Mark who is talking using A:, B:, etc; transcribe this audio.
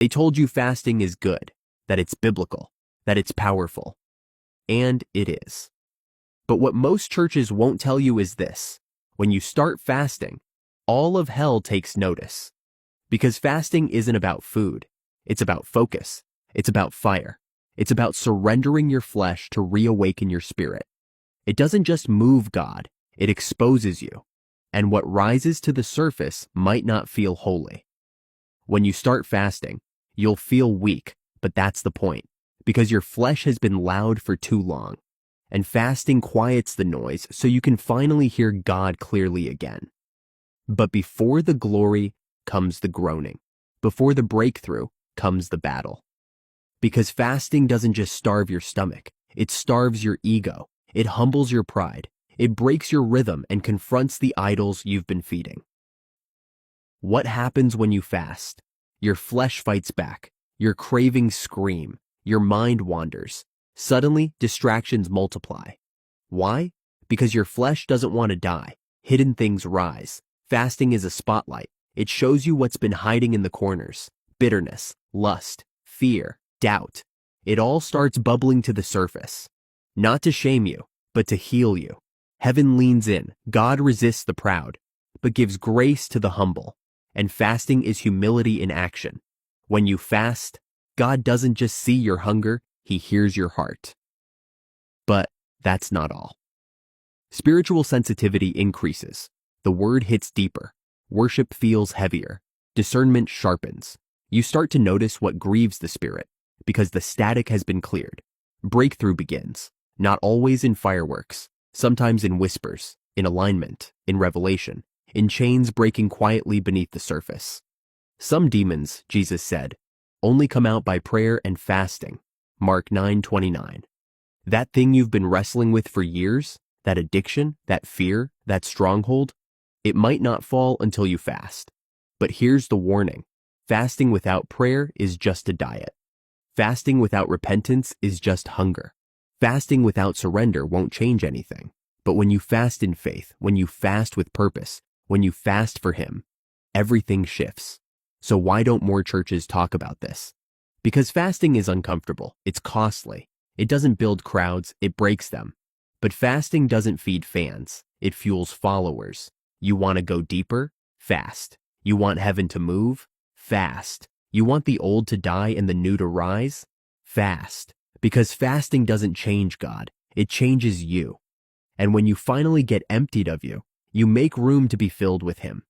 A: They told you fasting is good, that it's biblical, that it's powerful. And it is. But what most churches won't tell you is this: when you start fasting, all of hell takes notice. Because fasting isn't about food. It's about focus. It's about fire. It's about surrendering your flesh to reawaken your spirit. It doesn't just move God, it exposes you. And what rises to the surface might not feel holy. When you start fasting, you'll feel weak, but that's the point, because your flesh has been loud for too long. And fasting quiets the noise so you can finally hear God clearly again. But before the glory comes the groaning. Before the breakthrough comes the battle. Because fasting doesn't just starve your stomach, it starves your ego, it humbles your pride, it breaks your rhythm and confronts the idols you've been feeding. What happens when you fast? Your flesh fights back, your cravings scream, your mind wanders. Suddenly, distractions multiply. Why? Because your flesh doesn't want to die. Hidden things rise. Fasting is a spotlight. It shows you what's been hiding in the corners. Bitterness, lust, fear, doubt. It all starts bubbling to the surface. Not to shame you, but to heal you. Heaven leans in. God resists the proud, but gives grace to the humble. And fasting is humility in action. When you fast, God doesn't just see your hunger, He hears your heart. But that's not all. Spiritual sensitivity increases. The word hits deeper. Worship feels heavier. Discernment sharpens. You start to notice what grieves the spirit, because the static has been cleared. Breakthrough begins, not always in fireworks, sometimes in whispers, in alignment, in revelation, in chains breaking quietly beneath the surface. Some demons, Jesus said, only come out by prayer and fasting. Mark 9:29. That thing you've been wrestling with for years, that addiction, that fear, that stronghold, it might not fall until you fast. But here's the warning. Fasting without prayer is just a diet. Fasting without repentance is just hunger. Fasting without surrender won't change anything. But when you fast in faith, when you fast with purpose, when you fast for Him, everything shifts. So why don't more churches talk about this? Because fasting is uncomfortable, it's costly. It doesn't build crowds, it breaks them. But fasting doesn't feed fans, it fuels followers. You want to go deeper? Fast. You want heaven to move? Fast. You want the old to die and the new to rise? Fast. Because fasting doesn't change God, it changes you. And when you finally get emptied of you, you make room to be filled with Him.